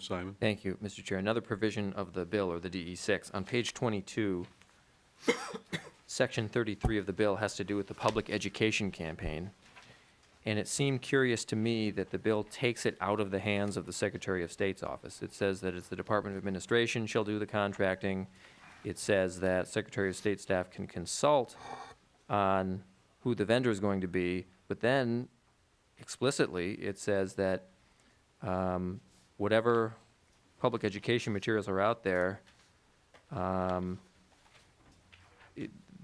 Simon. Thank you, Mr. Chair. Another provision of the bill, or the DE6, on page 22, Section 33 of the bill has to do with the public education campaign. And it seemed curious to me that the bill takes it out of the hands of the Secretary of State's office. It says that it's the Department of Administration shall do the contracting. It says that Secretary of State staff can consult on who the vendor is going to be, but then explicitly it says that whatever public education materials are out there,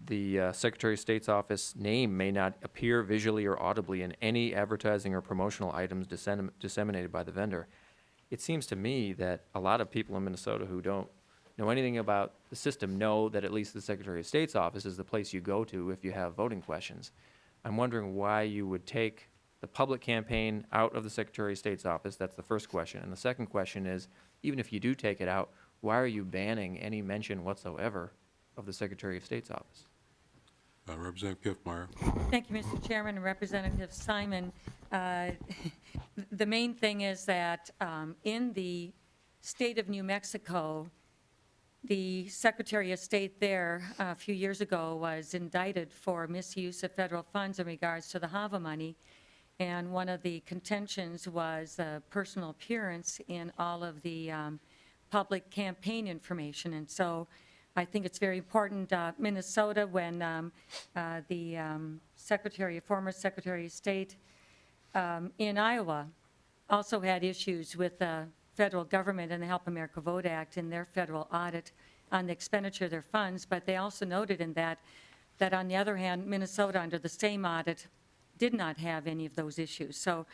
the Secretary of State's office name may not appear visually or audibly in any advertising or promotional items disseminated by the vendor. It seems to me that a lot of people in Minnesota who don't know anything about the system know that at least the Secretary of State's office is the place you go to if you have voting questions. I'm wondering why you would take the public campaign out of the Secretary of State's office. That's the first question. And the second question is, even if you do take it out, why are you banning any mention whatsoever of the Secretary of State's office? Representative Kiffmeyer. Thank you, Mr. Chairman and Representative Simon. The main thing is that in the state of New Mexico, the Secretary of State there a few years ago was indicted for misuse of federal funds in regards to the HAVA money. And one of the contentions was personal appearance in all of the public campaign information. And so I think it's very important, Minnesota, when the former Secretary of State in Iowa also had issues with the federal government and the Help America Vote Act in their federal audit on the expenditure of their funds. But they also noted in that on the other hand, Minnesota, under the same audit, did not have any of those issues. So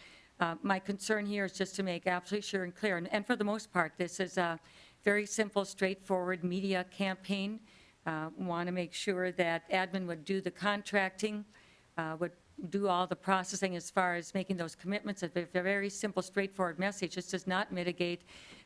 my concern here is just to make absolutely sure and clear, and for the most part, this is a very simple, straightforward media campaign. Want to make sure that admin would do the contracting, would do all the processing as far as making those commitments. It's a very simple, straightforward message. This does not mitigate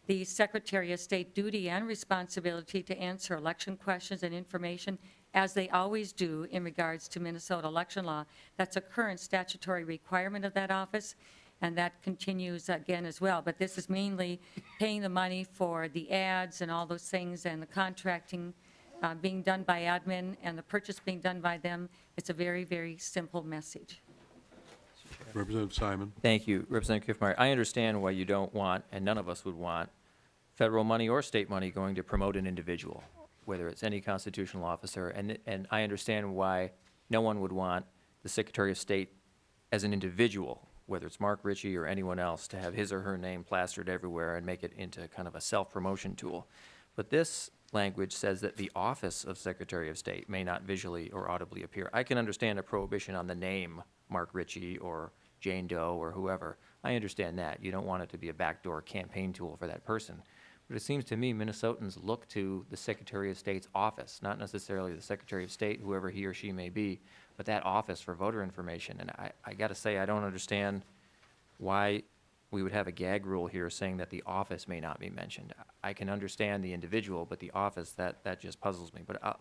the Secretary of State duty and responsibility to answer election questions and information, as they always do in regards to Minnesota election law. That's a current statutory requirement of that office, and that continues again as well. But this is mainly paying the money for the ads and all those things, and the contracting being done by admin and the purchase being done by them. It's a very, very simple message. Representative Simon. Thank you, Representative Kiffmeyer. I understand why you don't want, and none of us would want, federal money or state money going to promote an individual, whether it's any constitutional officer. And I understand why no one would want the Secretary of State as an individual, whether it's Mark Ritchie or anyone else, to have his or her name plastered everywhere and make it into kind of a self-promotion tool. But this language says that the office of Secretary of State may not visually or audibly appear. I can understand a prohibition on the name Mark Ritchie or Jane Doe or whoever. I understand that. You don't want it to be a backdoor campaign tool for that person. But it seems to me Minnesotans look to the Secretary of State's office, not necessarily the Secretary of State, whoever he or she may be, but that office for voter information. And I got to say, I don't understand why we would have a gag rule here saying that the office may not be mentioned. I can understand the individual, but the office, that just puzzles me. But